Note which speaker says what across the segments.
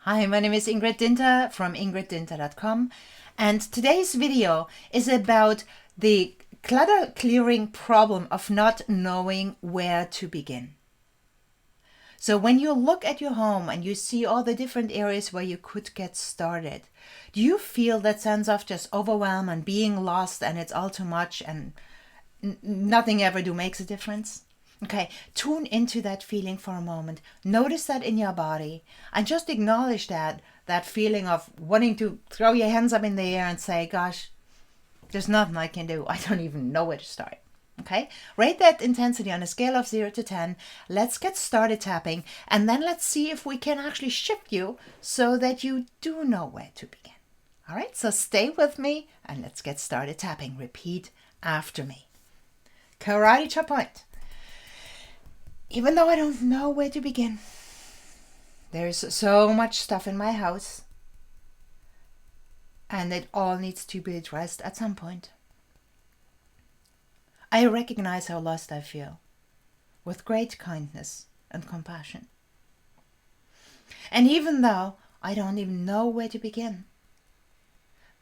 Speaker 1: Hi, my name is Ingrid Dinter from ingriddinter.com, and today's video is about the clutter clearing problem of not knowing where to begin. So when you look at your home and you see all the different areas where you could get started, do you feel that sense of just overwhelm and being lost and it's all too much and nothing ever makes a difference? Okay, tune into that feeling for a moment. Notice that in your body and just acknowledge that feeling of wanting to throw your hands up in the air and say, gosh, there's nothing I can do. I don't even know where to start. Okay, rate that intensity on a scale of 0 to 10. Let's get started tapping, and then let's see if we can actually shift you so that you do know where to begin. All right, so stay with me and let's get started tapping. Repeat after me. Karate chop point. Even though I don't know where to begin, there's so much stuff in my house, and it all needs to be addressed at some point. I recognize how lost I feel, with great kindness and compassion. And even though I don't even know where to begin,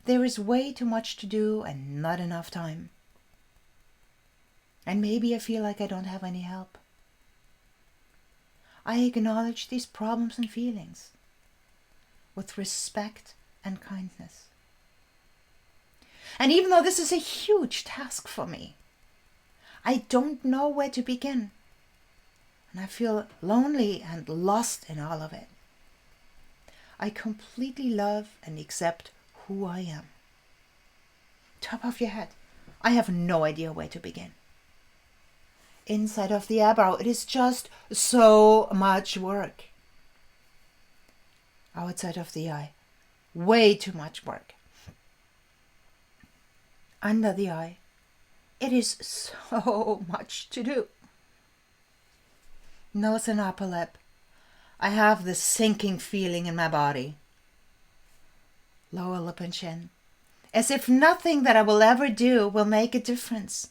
Speaker 1: there is way too much to do and not enough time. And maybe I feel like I don't have any help. I acknowledge these problems and feelings with respect and kindness. And even though this is a huge task for me, I don't know where to begin. And I feel lonely and lost in all of it. I completely love and accept who I am. Top of your head, I have no idea where to begin. Inside of the eyebrow, it is just so much work. Outside of the eye, way too much work. Under the eye, it is so much to do. Nose and upper lip, I have this sinking feeling in my body. Lower lip and chin, as if nothing that I will ever do will make a difference.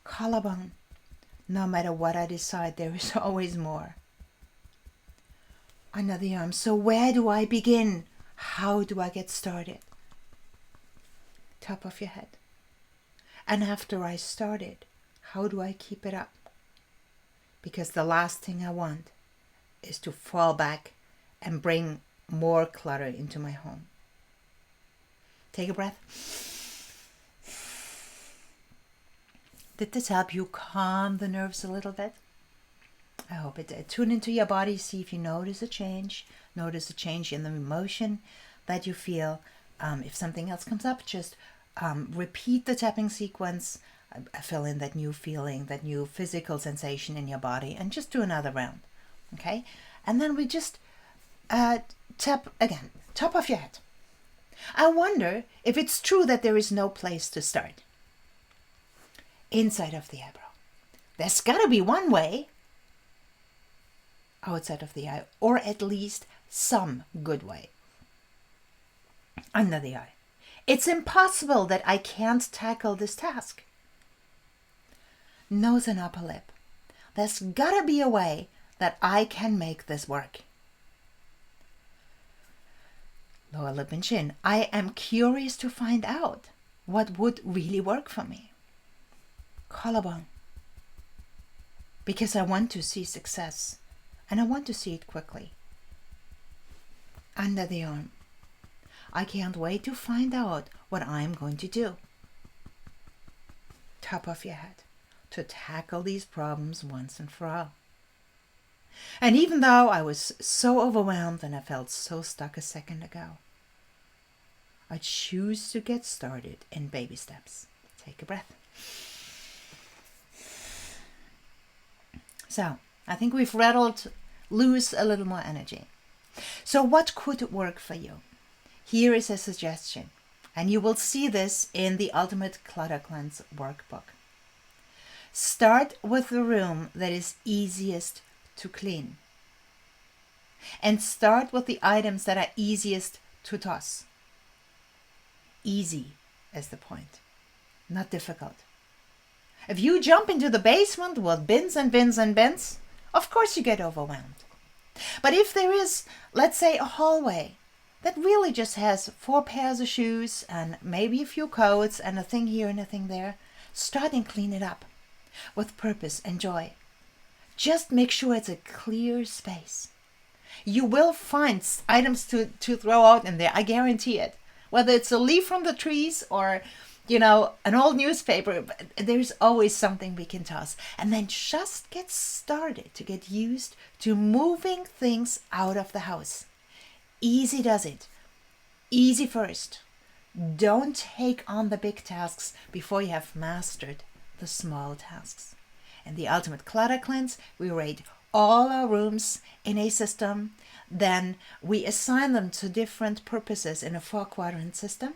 Speaker 1: Collarbone, no matter what I decide, there is always more. Under the arm, so where do I begin? How do I get started? Top of your head. And after I started, how do I keep it up? Because the last thing I want is to fall back and bring more clutter into my home. Take a breath. Did this help you calm the nerves a little bit? I hope it did. Tune into your body, see if you notice a change. Notice a change in the emotion that you feel. If something else comes up, just repeat the tapping sequence. Fill in that new feeling, that new physical sensation in your body, and just do another round. Okay? And then we just tap again, top of your head. I wonder if it's true that there is no place to start. Inside of the eyebrow. There's got to be one way. Outside of the eye, or at least some good way. Under the eye. It's impossible that I can't tackle this task. Nose and upper lip. There's got to be a way that I can make this work. Lower lip and chin. I am curious to find out what would really work for me. Collarbone, because I want to see success and I want to see it quickly. Under the arm, I can't wait to find out what I'm going to do. Top of your head, to tackle these problems once and for all. And even though I was so overwhelmed and I felt so stuck a second ago, I choose to get started in baby steps. Take a breath. So, I think we've rattled loose a little more energy. So what could work for you? Here is a suggestion, and you will see this in the Ultimate Clutter Cleanse workbook. Start with the room that is easiest to clean. And start with the items that are easiest to toss. Easy is the point, not difficult. If you jump into the basement with bins and bins and bins, of course you get overwhelmed. But if there is, let's say, a hallway that really just has 4 pairs of shoes and maybe a few coats and a thing here and a thing there, start and clean it up with purpose and joy. Just make sure it's a clear space. You will find items to throw out in there, I guarantee it. Whether it's a leaf from the trees or, an old newspaper, there's always something we can toss. And then just get started to get used to moving things out of the house. Easy does it. Easy first. Don't take on the big tasks before you have mastered the small tasks. In the Ultimate Clutter Cleanse, we rate all our rooms in a system. Then we assign them to different purposes in a 4-quadrant system.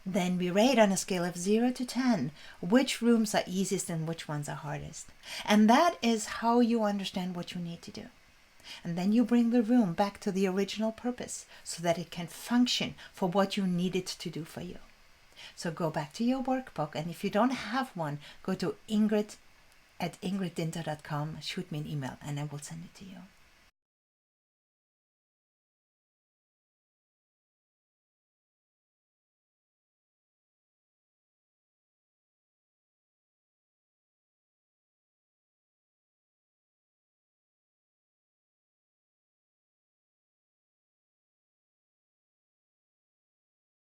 Speaker 1: Then we rate on a scale of 0 to 10 which rooms are easiest and which ones are hardest. And that is how you understand what you need to do. And then you bring the room back to the original purpose so that it can function for what you need it to do for you. So go back to your workbook, and if you don't have one, go to Ingrid@ingriddinter.com, shoot me an email, and I will send it to you.